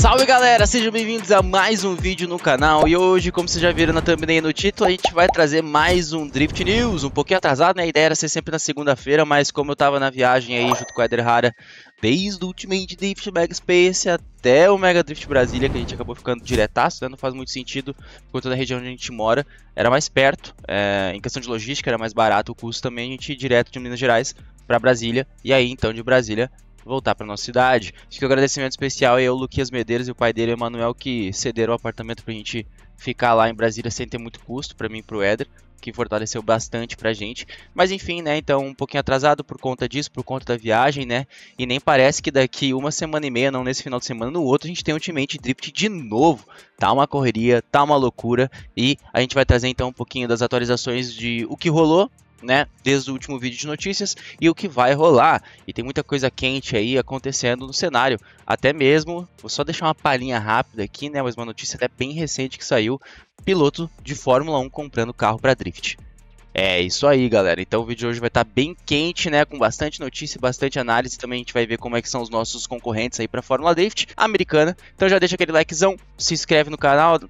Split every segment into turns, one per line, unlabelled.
Salve galera, sejam bem-vindos a mais um vídeo no canal. E hoje, como vocês já viram na thumbnail e no título, a gente vai trazer mais um Drift News. Um pouquinho atrasado, né? A ideia era ser sempre na segunda-feira, mas como eu tava na viagem aí junto com a Eder Hara, desde o Ultimate Drift Mega Space até o Mega Drift Brasília, que a gente acabou ficando diretaço, né? Não faz muito sentido por conta da região onde a gente mora. Era mais perto, em questão de logística era mais barato o custo também, a gente ir direto de Minas Gerais para Brasília. E aí, então, de Brasília voltar para nossa cidade. Acho que o agradecimento especial é o Luquinhas Medeiros e o pai dele, o Emanuel, que cederam o apartamento pra gente ficar lá em Brasília sem ter muito custo, pra mim e pro Éder, que fortaleceu bastante pra gente. Mas enfim, né, então um pouquinho atrasado por conta disso, por conta da viagem, né, e nem parece que daqui uma semana e meia, não nesse final de semana, no outro, a gente tem Ultimate Drift de novo. Tá uma correria, tá uma loucura, e a gente vai trazer então um pouquinho das atualizações de o que rolou, né, desde o último vídeo de notícias e o que vai rolar. E tem muita coisa quente aí acontecendo no cenário. Até mesmo, vou só deixar uma palhinha rápida aqui, né, mas uma notícia até bem recente que saiu: piloto de Fórmula 1 comprando carro para drift. É isso aí, galera. Então o vídeo de hoje vai estar bem quente, né, com bastante notícia, bastante análise. Também a gente vai ver como é que são os nossos concorrentes aí para Fórmula Drift americana. Então já deixa aquele likezão, se inscreve no canal,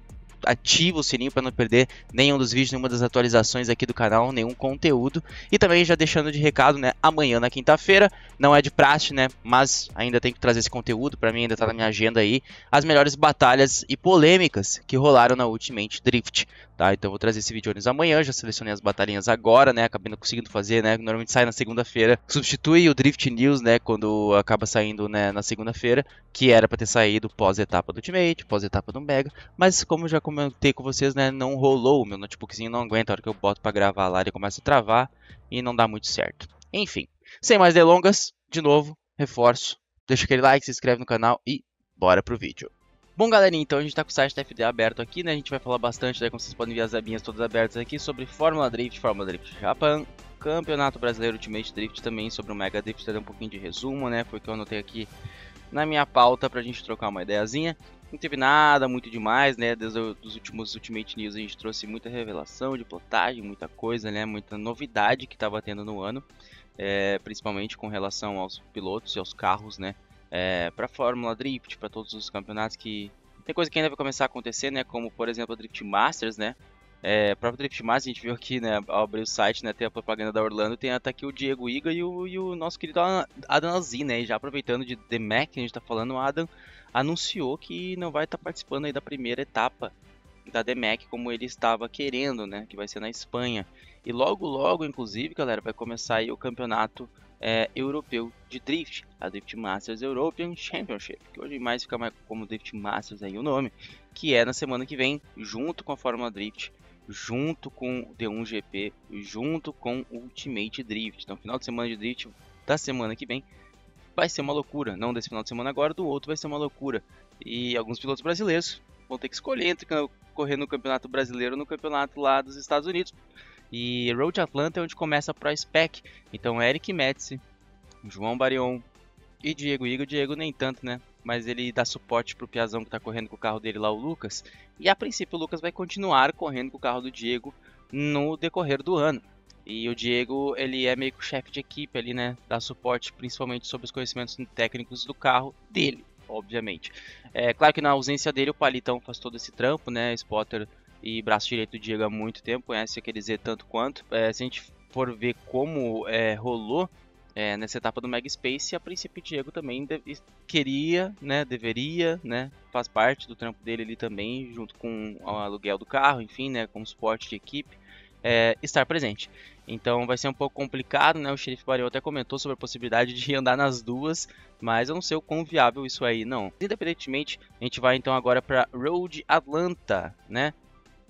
ativa o sininho para não perder nenhum dos vídeos, nenhuma das atualizações aqui do canal, nenhum conteúdo. E também já deixando de recado, né, amanhã na quinta-feira, não é de praxe, né, mas ainda tem que trazer esse conteúdo, para mim ainda tá na minha agenda aí, as melhores batalhas e polêmicas que rolaram na Ultimate Drift, tá? Então eu vou trazer esse vídeo amanhã, já selecionei as batalhinhas agora, né, acabei não conseguindo fazer, né, normalmente sai na segunda-feira, substitui o Drift News, né, quando acaba saindo, né, na segunda-feira, que era para ter saído pós-etapa do Ultimate, pós-etapa do Mega, mas como já comentei com vocês, né, não rolou, o meu notebookzinho não aguenta, a hora que eu boto para gravar lá ele começa a travar e não dá muito certo. Enfim, sem mais delongas, de novo, reforço, deixa aquele like, se inscreve no canal e bora pro vídeo. Bom galerinha, então a gente tá com o site da FD aberto aqui, né, a gente vai falar bastante, né, como vocês podem ver as abinhas todas abertas aqui, sobre Fórmula Drift Japan, Campeonato Brasileiro Ultimate Drift, também sobre o Mega Drift, dar um pouquinho de resumo, né, foi o que eu anotei aqui na minha pauta pra gente trocar uma ideiazinha. Não teve nada muito demais, né, desde os últimos Ultimate News a gente trouxe muita revelação de plotagem, muita coisa, né, muita novidade que estava tendo no ano, principalmente com relação aos pilotos e aos carros, né, para Fórmula Drift, para todos os campeonatos que tem coisa que ainda vai começar a acontecer, né, como por exemplo a Drift Masters, né, próprio Drift Masters a gente viu aqui, né, ao abrir o site, né, tem a propaganda da Orlando, tem até aqui o Diego Iga e o nosso querido Adam Alzzi, né, e já aproveitando de The Mac que a gente tá falando, o Adam anunciou que não vai estar participando aí da primeira etapa da DMAC como ele estava querendo, né, que vai ser na Espanha. E logo logo, inclusive, galera, vai começar aí o campeonato europeu de Drift, a Drift Masters European Championship, que hoje mais fica mais como Drift Masters aí o nome, que é na semana que vem, junto com a Fórmula Drift, junto com o D1GP, junto com o Ultimate Drift. Então, final de semana de Drift da semana que vem vai ser uma loucura, não desse final de semana agora, do outro vai ser uma loucura. E alguns pilotos brasileiros vão ter que escolher entre correr no campeonato brasileiro ou no campeonato lá dos Estados Unidos. E Road Atlanta é onde começa a Pro Spec. Então Eric Metz, João Barion e Diego Iga. O Diego nem tanto, né? Mas ele dá suporte pro Piazão que tá correndo com o carro dele lá, o Lucas. E a princípio o Lucas vai continuar correndo com o carro do Diego no decorrer do ano. E o Diego, ele é meio que o chefe de equipe ali, né? Dá suporte principalmente sobre os conhecimentos técnicos do carro dele, obviamente. É claro que na ausência dele, o Palitão faz todo esse trampo, né? Spotter e braço direito do Diego há muito tempo, conhece aquele Z tanto quanto. Se a gente for ver como rolou nessa etapa do Mega Space, a princípio o Diego também queria, né? Deveria, né? Faz parte do trampo dele ali também, junto com o aluguel do carro, enfim, né? Como suporte de equipe. Estar presente. Então vai ser um pouco complicado, né? O Xerife Barion até comentou sobre a possibilidade de andar nas duas, mas eu não sei o quão viável isso aí, não. Independentemente, a gente vai então agora para Road Atlanta, né?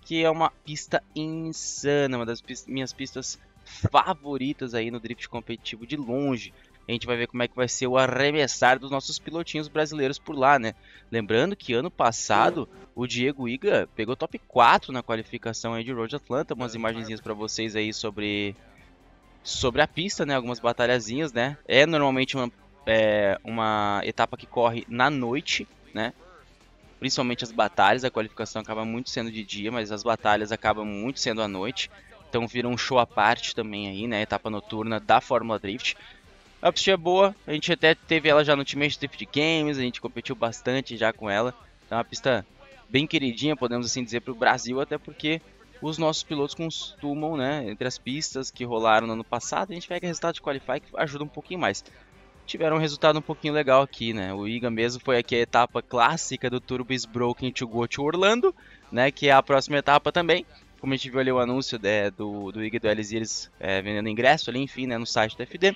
Que é uma pista insana, uma das minhas pistas favoritas aí no drift competitivo de longe. A gente vai ver como é que vai ser o arremessar dos nossos pilotinhos brasileiros por lá, né? Lembrando que ano passado o Diego Iga pegou top 4 na qualificação aí de Road Atlanta. Umas imagenzinhas para vocês aí sobre a pista, né? Algumas batalhazinhas, né? É normalmente uma etapa que corre na noite, né? Principalmente as batalhas, a qualificação acaba muito sendo de dia, mas as batalhas acabam muito sendo à noite. Então vira um show à parte também aí, né? Etapa noturna da Fórmula Drift. A pista é boa, a gente até teve ela já no Ultimate Drift Games, a gente competiu bastante já com ela. É uma pista bem queridinha, podemos assim dizer, para o Brasil, até porque os nossos pilotos costumam, né, entre as pistas que rolaram no ano passado, a gente pega resultado de Qualify que ajuda um pouquinho mais. Tiveram um resultado um pouquinho legal aqui, né? O Iga mesmo foi aqui a etapa clássica do Turbo is Broken to Go to Orlando, né? Que é a próxima etapa também. Como a gente viu ali o anúncio do Iga e do LZ, eles vendendo ingresso ali, enfim, né, no site do FD.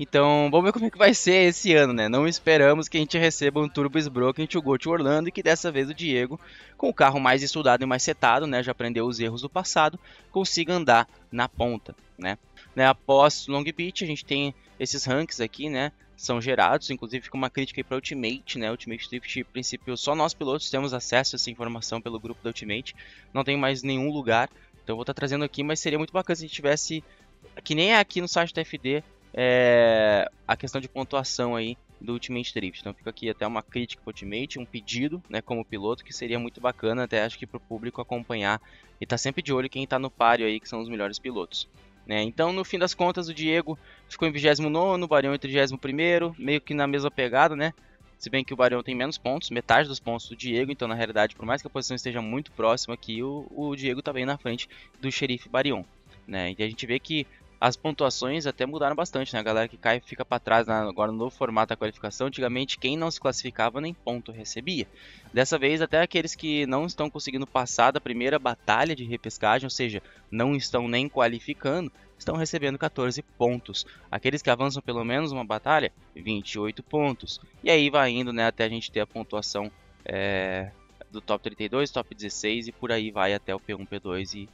Então, vamos ver como é que vai ser esse ano, né? Não esperamos que a gente receba um Turbo is Broken to Go to Orlando e que dessa vez o Diego, com o carro mais estudado e mais setado, né? Já aprendeu os erros do passado, consiga andar na ponta, né? Após Long Beach, a gente tem esses ranks aqui, né? São gerados, inclusive com uma crítica aí para Ultimate, né? Ultimate Drift, a princípio, só nós pilotos temos acesso a essa informação pelo grupo da Ultimate. Não tem mais nenhum lugar, então eu vou estar trazendo aqui, mas seria muito bacana se a gente tivesse, que nem é aqui no site da FD, a questão de pontuação aí do Ultimate Drift. Então fica aqui até uma crítica para o Ultimate, um pedido, né, como piloto, que seria muito bacana, até acho que para o público acompanhar e tá sempre de olho quem está no páreo aí, que são os melhores pilotos. Então, no fim das contas, o Diego ficou em 29º, o Barion em 31º, meio que na mesma pegada, né? Se bem que o Barion tem menos pontos, metade dos pontos do Diego, então na realidade, por mais que a posição esteja muito próxima aqui, o Diego tá bem na frente do Xerife Barion, né? E a gente vê que as pontuações até mudaram bastante, né? A galera que cai fica para trás agora no novo formato da qualificação. Antigamente, quem não se classificava nem ponto recebia. Dessa vez, até aqueles que não estão conseguindo passar da primeira batalha de repescagem, ou seja, não estão nem qualificando, estão recebendo 14 pontos. Aqueles que avançam pelo menos uma batalha, 28 pontos. E aí vai indo, né, até a gente ter a pontuação do top 32, top 16 e por aí vai até o P1, P2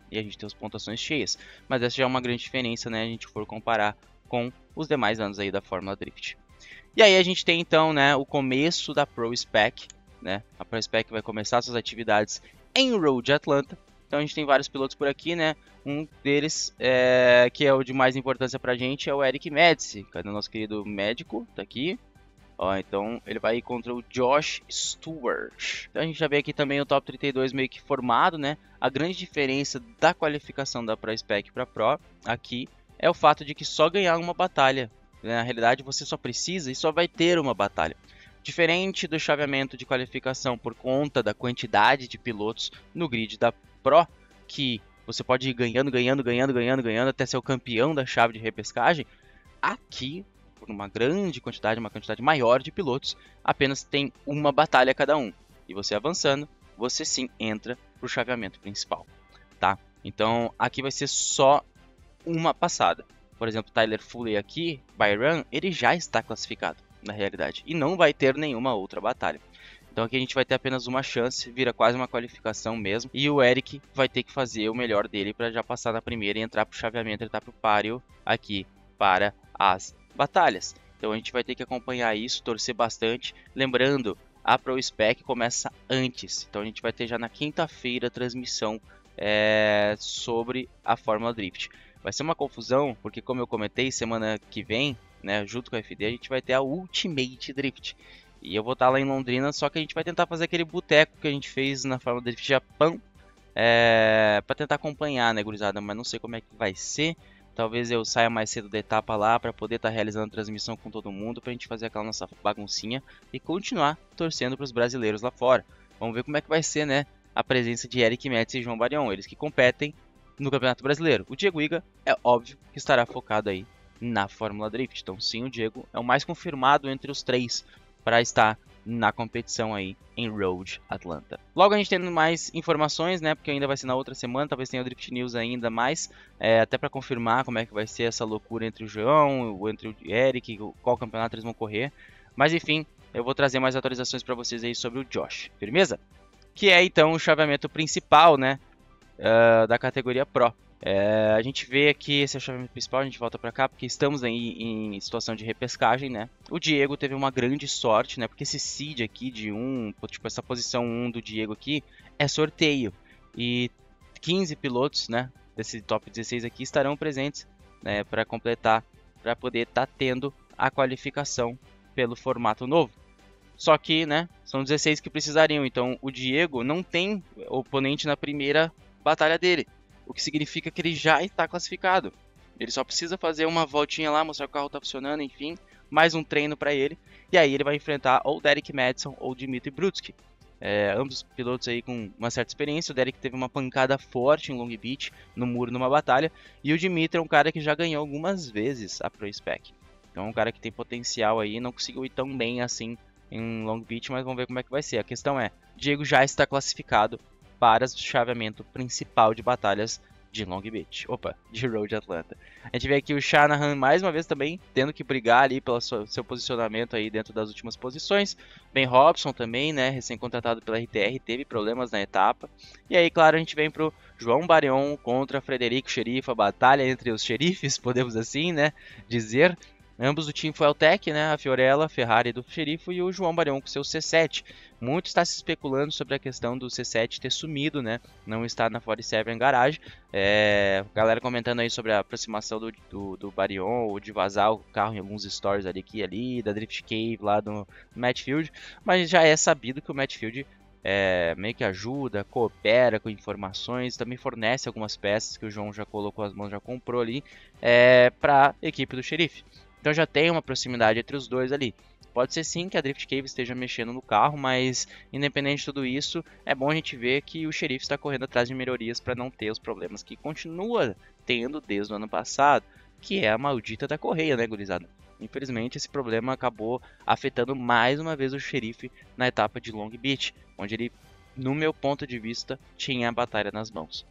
e a gente tem as pontuações cheias. Mas essa já é uma grande diferença, né, a gente for comparar com os demais anos aí da Fórmula Drift. E aí a gente tem então, né, o começo da Pro Spec, né? A Pro Spec vai começar suas atividades em Road Atlanta. Então a gente tem vários pilotos por aqui, né? Um deles, que é o de mais importância pra gente, é o Eric Medici. Cadê o nosso querido médico? Tá aqui. Ó, então ele vai ir contra o Josh Stewart. Então a gente já vê aqui também o top 32 meio que formado, né? A grande diferença da qualificação da Pro Spec para Pro aqui é o fato de que só ganhar uma batalha. Na realidade você só precisa e só vai ter uma batalha. Diferente do chaveamento de qualificação por conta da quantidade de pilotos no grid da Pro, que você pode ir ganhando até ser o campeão da chave de repescagem, aqui por uma quantidade maior de pilotos, apenas tem uma batalha cada um. E você avançando, você sim entra para o chaveamento principal, tá? Então aqui vai ser só uma passada. Por exemplo, Tyler Foley aqui, Byron, ele já está classificado na realidade e não vai ter nenhuma outra batalha. Então aqui a gente vai ter apenas uma chance, vira quase uma qualificação mesmo. E o Eric vai ter que fazer o melhor dele para já passar na primeira e entrar para o chaveamento, entrar para o páreo aqui para as batalhas. Então a gente vai ter que acompanhar isso, torcer bastante. Lembrando, a Pro Spec começa antes. Então a gente vai ter já na quinta-feira a transmissão sobre a Fórmula Drift. Vai ser uma confusão, porque como eu comentei, semana que vem, né, junto com a FD, a gente vai ter a Ultimate Drift. E eu vou estar lá em Londrina, só que a gente vai tentar fazer aquele boteco que a gente fez na Fórmula Drift Japão, para tentar acompanhar, né, gurizada? Mas não sei como é que vai ser. Talvez eu saia mais cedo da etapa lá para poder estar realizando transmissão com todo mundo, para a gente fazer aquela nossa baguncinha e continuar torcendo para os brasileiros lá fora. Vamos ver como é que vai ser, né, a presença de Eric Medici e João Barion, eles que competem no Campeonato Brasileiro. O Diego Iga é óbvio que estará focado aí na Fórmula Drift. Então sim, o Diego é o mais confirmado entre os três para estar na competição aí em Road Atlanta. Logo a gente tendo mais informações, né, porque ainda vai ser na outra semana, talvez tenha o Drift News ainda mais, até para confirmar como é que vai ser essa loucura entre o João, entre o Eric, qual campeonato eles vão correr. Mas enfim, eu vou trazer mais atualizações para vocês aí sobre o Josh, firmeza? Que é então o chaveamento principal, né, da categoria Pro. A gente vê aqui esse é o chaveamento principal, a gente volta pra cá porque estamos aí em situação de repescagem, né? O Diego teve uma grande sorte, né? Porque esse seed aqui de tipo essa posição 1 do Diego aqui é sorteio. E 15 pilotos, né, desse top 16 aqui estarão presentes, né, para completar, para poder estar tendo a qualificação pelo formato novo. Só que, né, são 16 que precisariam, então o Diego não tem oponente na primeira batalha dele. O que significa que ele já está classificado. Ele só precisa fazer uma voltinha lá, mostrar que o carro tá funcionando, enfim, mais um treino para ele. E aí ele vai enfrentar ou Derek Madison ou Dmitry Brutsky. Ambos pilotos aí com uma certa experiência. O Derek teve uma pancada forte em Long Beach, no muro, numa batalha. E o Dmitry é um cara que já ganhou algumas vezes a Pro Spec. Então é um cara que tem potencial aí, não conseguiu ir tão bem assim em Long Beach, mas vamos ver como é que vai ser. A questão é, Diego já está classificado para o chaveamento principal de batalhas de Long Beach. Opa, de Road Atlanta. A gente vê aqui o Shanahan mais uma vez também tendo que brigar ali pelo seu posicionamento aí dentro das últimas posições. Ben Robson também, né, recém-contratado pela RTR, teve problemas na etapa. E aí, claro, a gente vem pro João Barion contra Frederico Xerife, a batalha entre os xerifes, podemos assim, né, dizer. Ambos do Team Fueltech, né, a Fiorella, a Ferrari do Xerife e o João Barion com seu C7. Muito está se especulando sobre a questão do C7 ter sumido, né, não estar na 47 Garage. Galera comentando aí sobre a aproximação do Barion, ou de vazar o carro em alguns stories ali, da Drift Cave lá do Matt Field. Mas já é sabido que o Matt Field meio que ajuda, coopera com informações, também fornece algumas peças que o João já colocou as mãos, já comprou ali para a equipe do Xerife. Então já tem uma proximidade entre os dois ali. Pode ser sim que a Drift Cave esteja mexendo no carro, mas independente de tudo isso, é bom a gente ver que o Xerife está correndo atrás de melhorias para não ter os problemas que continua tendo desde o ano passado, que é a maldita da correia, né, gurizada? Infelizmente esse problema acabou afetando mais uma vez o Xerife na etapa de Long Beach, onde ele, no meu ponto de vista, tinha a batalha nas mãos.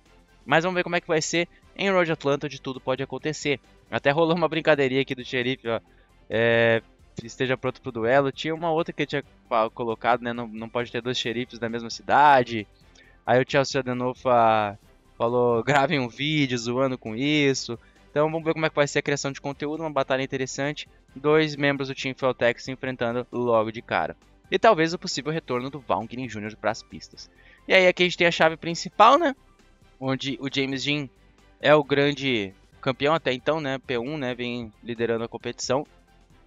Mas vamos ver como é que vai ser em Road Atlanta, onde tudo pode acontecer. Até rolou uma brincadeirinha aqui do Xerife, ó. Esteja pronto pro duelo. Tinha uma outra que eu tinha colocado, né? Não pode ter dois xerifes na mesma cidade. Aí o Chelsea Adenolfa falou, gravem um vídeo zoando com isso. Então vamos ver como é que vai ser a criação de conteúdo, uma batalha interessante. Dois membros do Team Fueltech se enfrentando logo de cara. E talvez o possível retorno do Valkyrie Jr. para as pistas. E aí aqui a gente tem a chave principal, né? Onde o James Dean é o grande campeão até então, né? P1, né? Vem liderando a competição.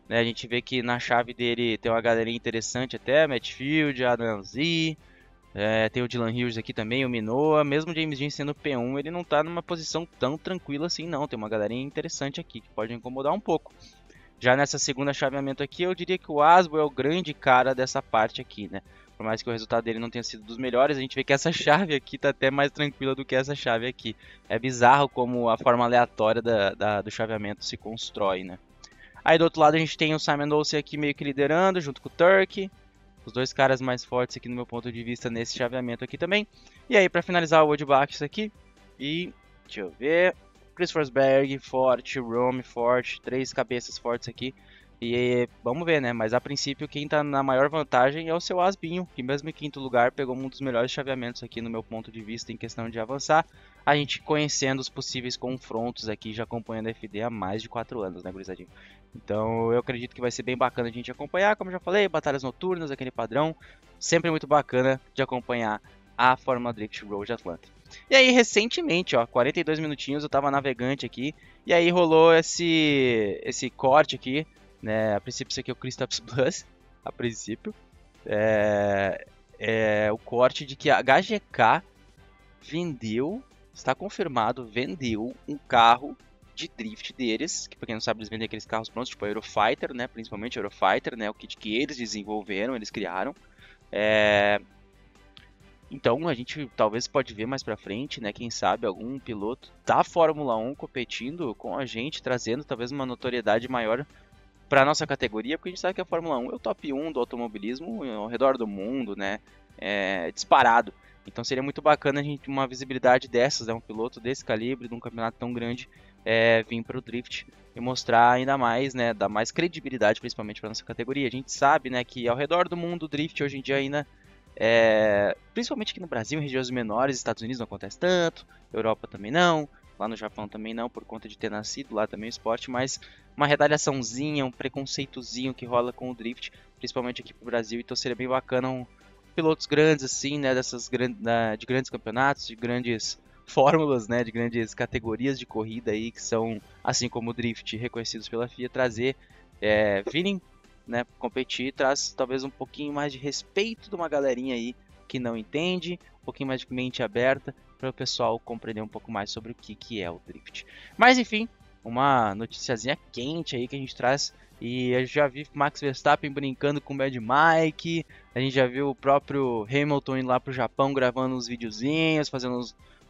A gente vê que na chave dele tem uma galerinha interessante até, Matt Field, Adam Z, tem o Dylan Hughes aqui também, o Minoa. Mesmo o James Dean sendo P1, ele não tá numa posição tão tranquila assim não, tem uma galerinha interessante aqui que pode incomodar um pouco. Já nessa segunda chaveamento aqui, eu diria que o Asbo é o grande cara dessa parte aqui, né? Por mais que o resultado dele não tenha sido dos melhores, a gente vê que essa chave aqui tá até mais tranquila do que essa chave aqui. É bizarro como a forma aleatória do chaveamento se constrói, né? Aí do outro lado a gente tem o Simon Olsen aqui meio que liderando, junto com o Turk. Os dois caras mais fortes aqui no meu ponto de vista nesse chaveamento aqui também. E aí para finalizar o Woodbachs aqui. E deixa eu ver. Chris Forsberg, forte, Rome, forte. Três cabeças fortes aqui. E vamos ver, né? Mas a princípio quem tá na maior vantagem é o seu Asbinho, que mesmo em quinto lugar pegou um dos melhores chaveamentos aqui no meu ponto de vista em questão de avançar. A gente conhecendo os possíveis confrontos aqui, já acompanhando a FD há mais de 4 anos, né, gurizadinho? Então eu acredito que vai ser bem bacana a gente acompanhar, como eu já falei, batalhas noturnas, aquele padrão. Sempre muito bacana de acompanhar a Fórmula Drift Road Atlanta. E aí recentemente, ó, 42 minutinhos eu tava navegante aqui, e aí rolou esse corte aqui, né? A princípio isso aqui é o Kristaps Plus, a princípio. O corte de que a HGK vendeu, está confirmado, vendeu um carro de drift deles, que pra quem não sabe eles vendem aqueles carros prontos, tipo a Eurofighter, né? Principalmente a Eurofighter, né? O kit que eles desenvolveram, eles criaram. Então a gente talvez pode ver mais pra frente, né? Quem sabe algum piloto da Fórmula 1 competindo com a gente, trazendo talvez uma notoriedade maior para nossa categoria, porque a gente sabe que a Fórmula 1 é o top 1 do automobilismo ao redor do mundo, né? Disparado. Então seria muito bacana a gente uma visibilidade dessas, né? Um piloto desse calibre, de um campeonato tão grande, vir para o Drift e mostrar ainda mais, né? Dar mais credibilidade, principalmente para nossa categoria. A gente sabe, né? Que ao redor do mundo o Drift hoje em dia ainda, principalmente aqui no Brasil, em regiões menores, Estados Unidos não acontece tanto, Europa também não. Lá no Japão também não, por conta de ter nascido lá também o esporte, mas uma retaliaçãozinha, um preconceitozinho que rola com o Drift, principalmente aqui pro Brasil, então seria bem bacana pilotos grandes assim, né, de grandes campeonatos, de grandes fórmulas, né, de grandes categorias de corrida aí, que são, assim como o Drift, reconhecidos pela FIA, virem, né, competir, traz talvez um pouquinho mais de respeito de uma galerinha aí que não entende, um pouquinho mais de mente aberta, para o pessoal compreender um pouco mais sobre o que é o Drift. Mas enfim, uma noticiazinha quente aí que a gente traz. E eu já vi Max Verstappen brincando com o Mad Mike, a gente já viu o próprio Hamilton indo lá pro Japão gravando uns videozinhos, fazendo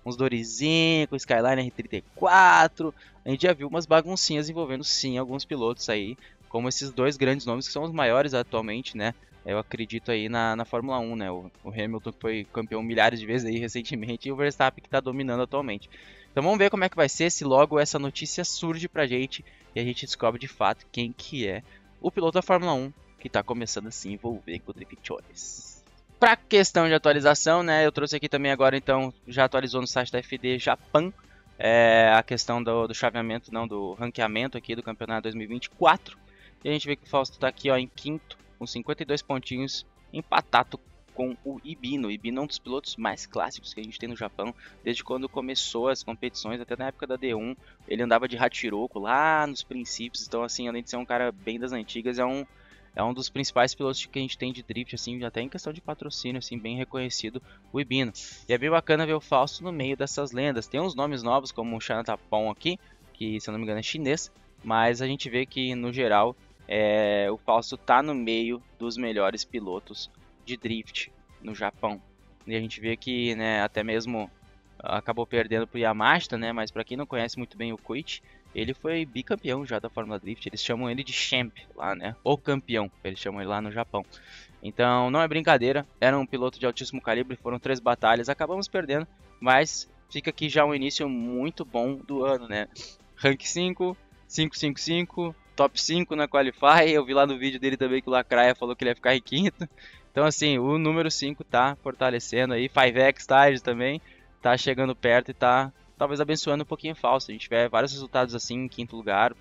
uns dorizinhos com o Skyline R34. A gente já viu umas baguncinhas envolvendo sim alguns pilotos aí, como esses dois grandes nomes que são os maiores atualmente, né? Eu acredito aí na Fórmula 1, né? O Hamilton que foi campeão milhares de vezes aí recentemente e o Verstappen que está dominando atualmente. Então vamos ver como é que vai ser se logo essa notícia surge pra gente e a gente descobre de fato quem que é o piloto da Fórmula 1 que está começando a se envolver com o Driftchoice. Para questão de atualização, né? Eu trouxe aqui também agora, então, já atualizou no site da FD Japan a questão do chaveamento, não, do ranqueamento aqui do campeonato 2024. E a gente vê que o Fausto está aqui, ó, em quinto, com 52 pontinhos, empatado com o Ibino. O Ibino é um dos pilotos mais clássicos que a gente tem no Japão, desde quando começou as competições, até na época da D1. Ele andava de Hachiroku lá nos princípios, então assim, além de ser um cara bem das antigas, é um dos principais pilotos que a gente tem de drift, assim, até em questão de patrocínio, assim, bem reconhecido, o Ibino. E é bem bacana ver o Fausto no meio dessas lendas. Tem uns nomes novos, como o Chanatapon aqui, que se eu não me engano é chinês, mas a gente vê que, no geral, o Fausto tá no meio dos melhores pilotos de drift no Japão. E a gente vê que, né, até mesmo acabou perdendo pro Yamashita, né, mas para quem não conhece muito bem o Koichi, ele foi bicampeão já da Fórmula Drift. Eles chamam ele de Champ lá, né, o campeão, eles chamam ele lá no Japão. Então não é brincadeira, era um piloto de altíssimo calibre, foram 3 batalhas, acabamos perdendo, mas fica aqui já um início muito bom do ano, né. Rank 5, 555, top 5 na Qualify. Eu vi lá no vídeo dele também que o Lacraia falou que ele ia ficar em quinto. Então assim, o número 5 tá fortalecendo aí, 5X Tide também tá chegando perto e tá talvez abençoando um pouquinho falso. Se a gente tiver vários resultados assim em quinto lugar,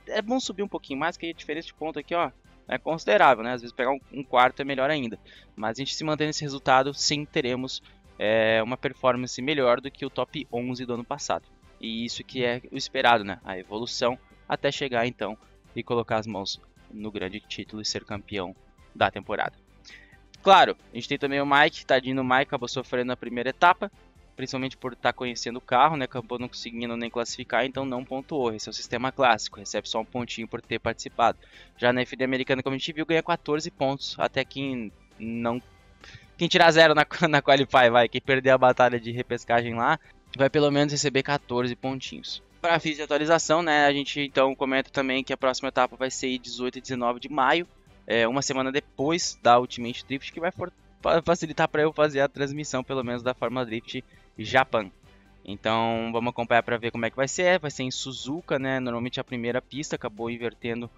é bom subir um pouquinho mais, que a diferença de ponto aqui, ó, é considerável, né? Às vezes pegar um quarto é melhor ainda. Mas a gente se mantendo nesse resultado, sim, teremos uma performance melhor do que o top 11 do ano passado. E isso que é o esperado, né? A evolução até chegar então e colocar as mãos no grande título e ser campeão da temporada. Claro, a gente tem também o Mike, tadinho, o Mike acabou sofrendo na primeira etapa, principalmente por estar conhecendo o carro, né? Acabou não conseguindo nem classificar, então não pontuou. Esse é o sistema clássico, recebe só um pontinho por ter participado. Já na FD americana, como a gente viu, ganha 14 pontos, até quem não... Quem tirar 0 na Qualify, vai, quem perder a batalha de repescagem lá, vai pelo menos receber 14 pontinhos. Para fins de atualização, né, a gente então comenta também que a próxima etapa vai ser 18 e 19 de maio, uma semana depois da Ultimate Drift, que vai facilitar para eu fazer a transmissão, pelo menos da Fórmula Drift Japan. Então vamos acompanhar para ver como é que vai ser em Suzuka, né, normalmente a primeira pista, acabou invertendo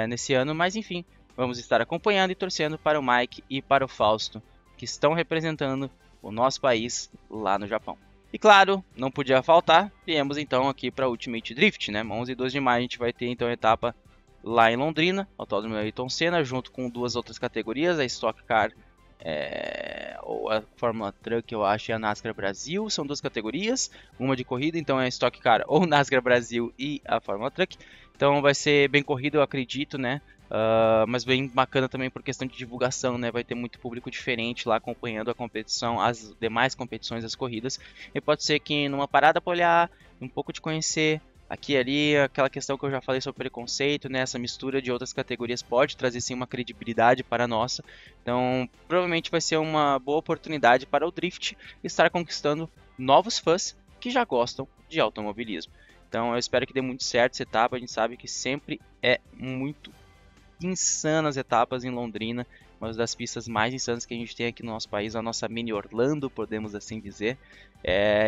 nesse ano, mas enfim, vamos estar acompanhando e torcendo para o Mike e para o Fausto, que estão representando o nosso país lá no Japão. E claro, não podia faltar, viemos então aqui para a Ultimate Drift, né? 11 e 12 de maio a gente vai ter então a etapa lá em Londrina, Autódromo Ayrton Senna, junto com 2 outras categorias, a Stock Car ou a Fórmula Truck, eu acho, e a NASCAR Brasil. São 2 categorias, uma de corrida, então é a Stock Car ou NASCAR Brasil e a Fórmula Truck. Então vai ser bem corrido, eu acredito, né? Mas bem bacana também por questão de divulgação, né? Vai ter muito público diferente lá acompanhando a competição, as demais competições, as corridas. E pode ser que numa parada para olhar, um pouco de conhecer, aqui e ali, aquela questão que eu já falei sobre preconceito, né? Essa mistura de outras categorias pode trazer sim uma credibilidade para a nossa. Então provavelmente vai ser uma boa oportunidade para o Drift estar conquistando novos fãs que já gostam de automobilismo. Então eu espero que dê muito certo essa etapa. A gente sabe que sempre é muito insanas etapas em Londrina, uma das pistas mais insanas que a gente tem aqui no nosso país, a nossa mini Orlando, podemos assim dizer.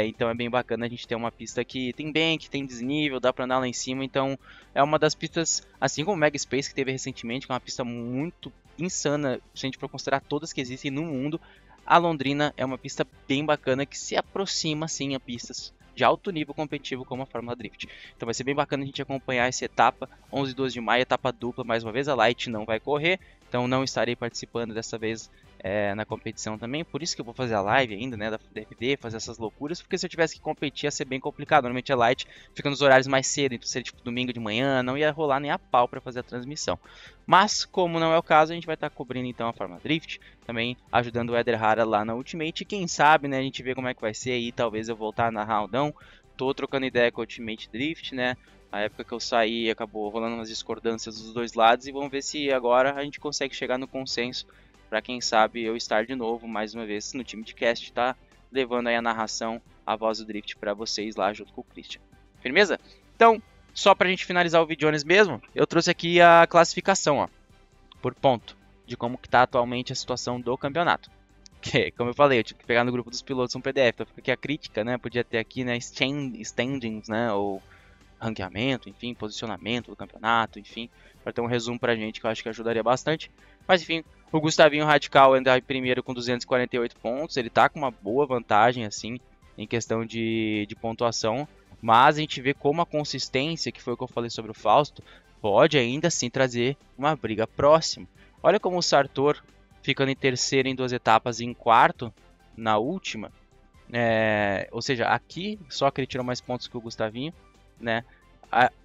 Então é bem bacana a gente ter uma pista que tem bank, tem desnível, dá para andar lá em cima. Então é uma das pistas, assim como o Mega Space que teve recentemente, que é uma pista muito insana, se a gente for considerar todas que existem no mundo. A Londrina é uma pista bem bacana que se aproxima sim a pistas de alto nível competitivo como a Fórmula Drift. Então vai ser bem bacana a gente acompanhar essa etapa, 11 e 12 de maio, etapa dupla mais uma vez. A Light não vai correr, então não estarei participando dessa vez na competição também. Por isso que eu vou fazer a live ainda, né, da FD, fazer essas loucuras, porque se eu tivesse que competir ia ser bem complicado. Normalmente a Light fica nos horários mais cedo, então seria tipo domingo de manhã, não ia rolar nem a pau para fazer a transmissão. Mas como não é o caso, a gente vai estar cobrindo então a Fórmula Drift, também ajudando o Eder Hara lá na Ultimate. E quem sabe, né, a gente vê como é que vai ser aí, talvez eu voltar a narrar ou não. tô trocando ideia com o Ultimate Drift, né? A época que eu saí acabou rolando umas discordâncias dos dois lados e vamos ver se agora a gente consegue chegar no consenso para quem sabe eu estar de novo mais uma vez no time de cast, tá? Levando aí a narração, a voz do Drift para vocês lá junto com o Christian. Firmeza? Então, só pra gente finalizar o vídeo mesmo, eu trouxe aqui a classificação, ó, por ponto, de como que tá atualmente a situação do campeonato. Que, como eu falei, eu tive que pegar no grupo dos pilotos um PDF, então fica aqui a crítica, né? Podia ter aqui, né, standings, né, ou ranqueamento, enfim, posicionamento do campeonato, enfim, para ter um resumo pra gente que eu acho que ajudaria bastante. Mas enfim, o Gustavinho Radical anda em primeiro com 248 pontos, ele tá com uma boa vantagem, assim, em questão de pontuação, mas a gente vê como a consistência, que foi o que eu falei sobre o Fausto, pode ainda assim trazer uma briga próxima. Olha como o Sartor, ficando em terceiro em 2 etapas e em quarto na última, ou seja, aqui só que ele tirou mais pontos que o Gustavinho, né?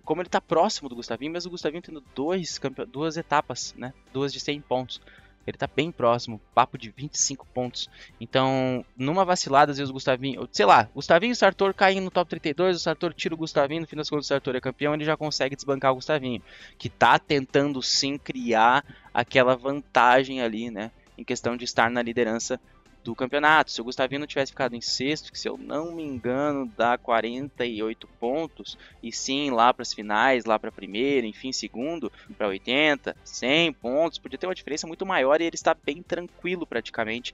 Como ele está próximo do Gustavinho, mesmo o Gustavinho tendo duas etapas, né? 2 de 100 pontos. Ele está bem próximo, papo de 25 pontos. Então, numa vacilada, às vezes o Gustavinho, sei lá, Gustavinho e o Sartor caem no top 32, o Sartor tira o Gustavinho, no fim das contas o Sartor é campeão, ele já consegue desbancar o Gustavinho, que está tentando sim criar aquela vantagem ali, né? Em questão de estar na liderança do campeonato. Se o Gustavinho não tivesse ficado em sexto, que se eu não me engano dá 48 pontos, e sim lá para as finais, lá para primeiro, enfim, segundo para 80, 100 pontos, podia ter uma diferença muito maior e ele está bem tranquilo praticamente,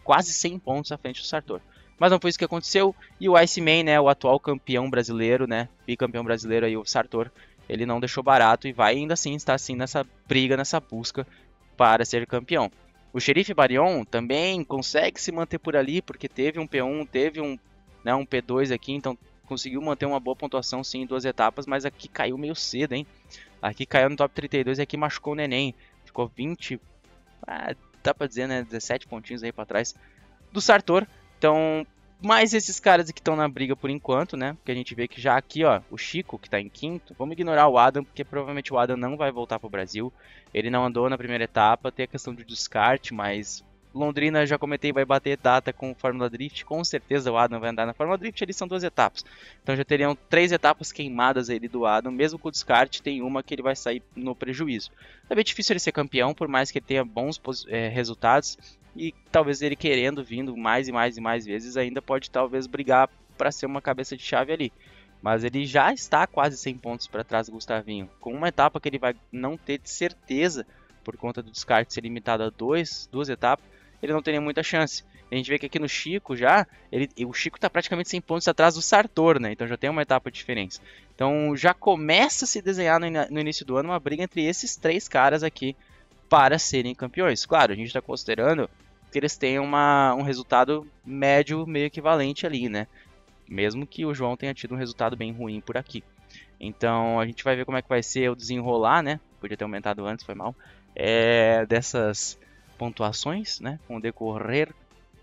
quase 100 pontos à frente do Sartor. Mas não foi isso que aconteceu, e o Iceman, né, o atual campeão brasileiro, né, bicampeão brasileiro aí, o Sartor, ele não deixou barato e vai ainda assim estar assim nessa briga, nessa busca para ser campeão. O Xerife Barion também consegue se manter por ali, porque teve um P1, teve um P2 aqui, então conseguiu manter uma boa pontuação sim em 2 etapas, mas aqui caiu meio cedo, hein? Aqui caiu no top 32 e aqui machucou o neném. Ficou 20, dá pra dizer, né, 17 pontinhos aí pra trás do Sartor. Então, mais esses caras que estão na briga por enquanto, né? Porque a gente vê que já aqui, ó, o Chico, que tá em quinto. Vamos ignorar o Adam, porque provavelmente o Adam não vai voltar pro Brasil. Ele não andou na primeira etapa, tem a questão de descarte, mas Londrina, já comentei, vai bater data com Fórmula Drift. Com certeza o Adam vai andar na Fórmula Drift, eles são 2 etapas. Então já teriam 3 etapas queimadas aí do Adam. Mesmo com o descarte, tem uma que ele vai sair no prejuízo. É bem difícil ele ser campeão, por mais que ele tenha bons resultados. E talvez ele querendo, vindo mais e mais e mais vezes, ainda pode talvez brigar para ser uma cabeça de chave ali. Mas ele já está quase 100 pontos para trás do Gustavinho. Com uma etapa que ele vai não ter de certeza, por conta do descarte ser limitado a 2 etapas, ele não teria muita chance. A gente vê que aqui no Chico já, o Chico está praticamente 100 pontos atrás do Sartor, né? Então já tem uma etapa de diferença. Então já começa a se desenhar no início do ano uma briga entre esses 3 caras aqui para serem campeões. Claro, a gente está considerando que eles tenham um resultado médio meio equivalente ali, né? Mesmo que o João tenha tido um resultado bem ruim por aqui. Então a gente vai ver como é que vai ser o desenrolar, né? Podia ter aumentado antes, foi mal. Dessas pontuações, né? Com o decorrer,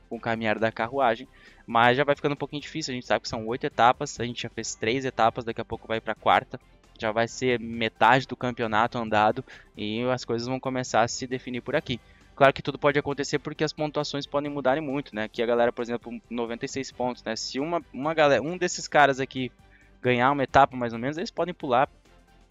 com o caminhar da carruagem. Mas já vai ficando um pouquinho difícil. A gente sabe que são 8 etapas. A gente já fez 3 etapas, daqui a pouco vai para a 4ª. Já vai ser metade do campeonato andado. E as coisas vão começar a se definir por aqui. Claro que tudo pode acontecer porque as pontuações podem mudarem muito, né? Aqui a galera, por exemplo, 96 pontos, né? Se um desses caras aqui ganhar uma etapa mais ou menos, eles podem pular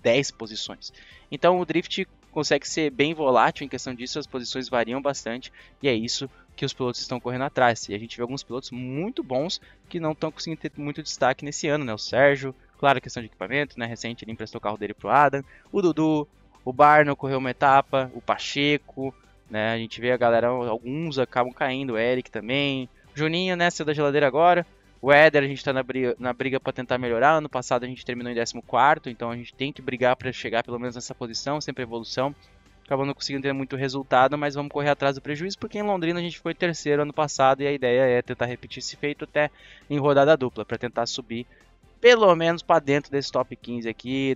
10 posições. Então o Drift consegue ser bem volátil em questão disso, as posições variam bastante e é isso que os pilotos estão correndo atrás. E a gente vê alguns pilotos muito bons que não estão conseguindo ter muito destaque nesse ano, né? O Sérgio, claro, questão de equipamento, né? Recente ele emprestou o carro dele pro Adam, o Dudu, o Barno correu uma etapa, o Pacheco, né? A gente vê a galera, alguns acabam caindo, o Eric também, o Juninho, né, saiu da geladeira agora, o Éder a gente tá na briga para tentar melhorar. Ano passado a gente terminou em 14º, então a gente tem que brigar para chegar pelo menos nessa posição, sempre evolução. Acabou não conseguindo ter muito resultado, mas vamos correr atrás do prejuízo, porque em Londrina a gente foi terceiro ano passado e a ideia é tentar repetir esse feito até em rodada dupla, para tentar subir pelo menos para dentro desse top 15 aqui,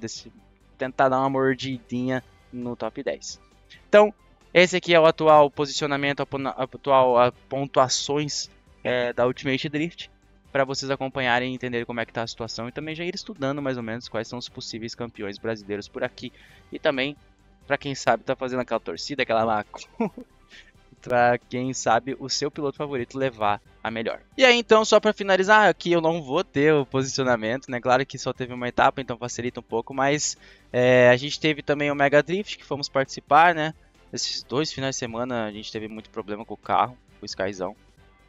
tentar dar uma mordidinha no top 10. Então, esse aqui é o atual posicionamento, atual pontuações da Ultimate Drift, para vocês acompanharem e entenderem como é que está a situação e também já ir estudando mais ou menos quais são os possíveis campeões brasileiros por aqui. E também, para quem sabe, tá fazendo aquela torcida, aquela pra quem sabe o seu piloto favorito levar a melhor. E aí então, só pra finalizar, aqui eu não vou ter o posicionamento, né? Claro que só teve uma etapa, então facilita um pouco, mas a gente teve também o Mega Drift, que fomos participar, né? Esses 2 finais de semana a gente teve muito problema com o carro, com o Skyzão.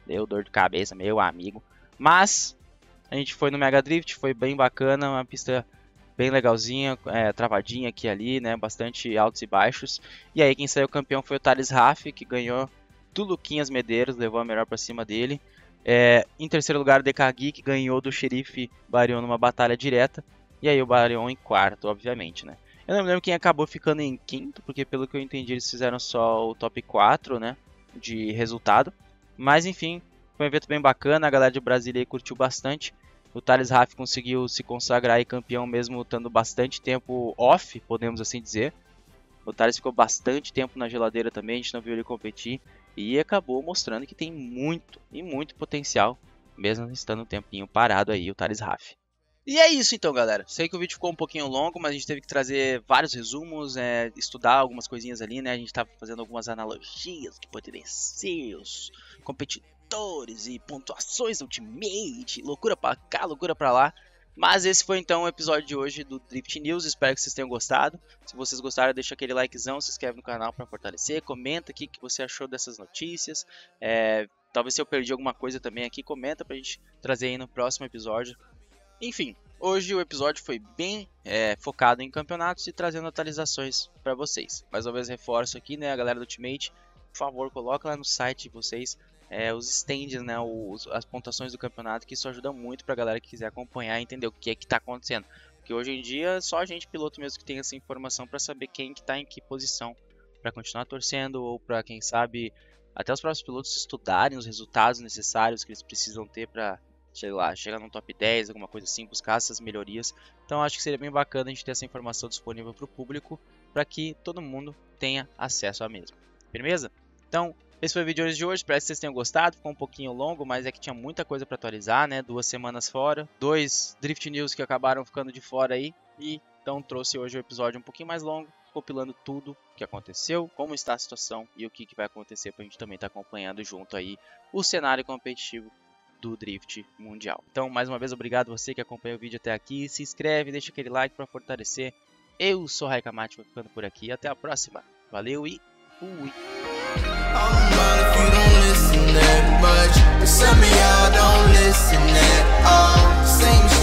Deu dor de cabeça, meu amigo. Mas a gente foi no Mega Drift, foi bem bacana, uma pista bem legalzinha, travadinha aqui e ali, né? Bastante altos e baixos. E aí quem saiu campeão foi o Thales Raff, que ganhou do Luquinhas Medeiros, levou a melhor pra cima dele. Em terceiro lugar o DK que ganhou do Xerife Barion numa batalha direta. E aí o Barion em quarto, obviamente, né? Eu não me lembro quem acabou ficando em quinto, porque pelo que eu entendi eles fizeram só o top 4, né, de resultado. Mas enfim, foi um evento bem bacana, a galera de Brasília aí curtiu bastante. O Thales Raff conseguiu se consagrar aí campeão mesmo estando bastante tempo off, podemos assim dizer. O Thales ficou bastante tempo na geladeira também, a gente não viu ele competir. E acabou mostrando que tem muito e muito potencial, mesmo estando um tempinho parado aí o Thales Raff. E é isso então, galera. Sei que o vídeo ficou um pouquinho longo, mas a gente teve que trazer vários resumos, estudar algumas coisinhas ali, né? A gente tava fazendo algumas analogias que poderiam ser os competidores e pontuações Ultimate, loucura pra cá, loucura pra lá. Mas esse foi então o episódio de hoje do Drift News, espero que vocês tenham gostado. Se vocês gostaram, deixa aquele likezão, se inscreve no canal para fortalecer, comenta aqui o que você achou dessas notícias. Talvez se eu perdi alguma coisa também aqui, comenta pra gente trazer aí no próximo episódio. Enfim, hoje o episódio foi bem focado em campeonatos e trazendo atualizações para vocês. Mais uma vez reforço aqui, né, a galera do Ultimate, por favor, coloca lá no site de vocês os stands, né, as pontuações do campeonato, que isso ajuda muito pra galera que quiser acompanhar e entender o que é que tá acontecendo. Porque hoje em dia só a gente piloto mesmo que tem essa informação para saber quem que tá em que posição, para continuar torcendo ou para quem sabe até os próprios pilotos estudarem os resultados necessários que eles precisam ter para, sei lá, chegar no top 10, alguma coisa assim, buscar essas melhorias. Então acho que seria bem bacana a gente ter essa informação disponível para o público, para que todo mundo tenha acesso à mesma. Firmeza? Então, esse foi o vídeo de hoje, espero que vocês tenham gostado, ficou um pouquinho longo, mas é que tinha muita coisa para atualizar, né, 2 semanas fora, 2 Drift News que acabaram ficando de fora aí, e então trouxe hoje o episódio um pouquinho mais longo, compilando tudo o que aconteceu, como está a situação e o que vai acontecer para a gente também estar acompanhando junto aí o cenário competitivo do Drift Mundial. Então, mais uma vez, obrigado você que acompanhou o vídeo até aqui, se inscreve, deixa aquele like para fortalecer. Eu sou o Raikamachi, vou ficando por aqui, até a próxima, valeu e fui!
If you don't listen that much, some of y'all don't listen at all. Same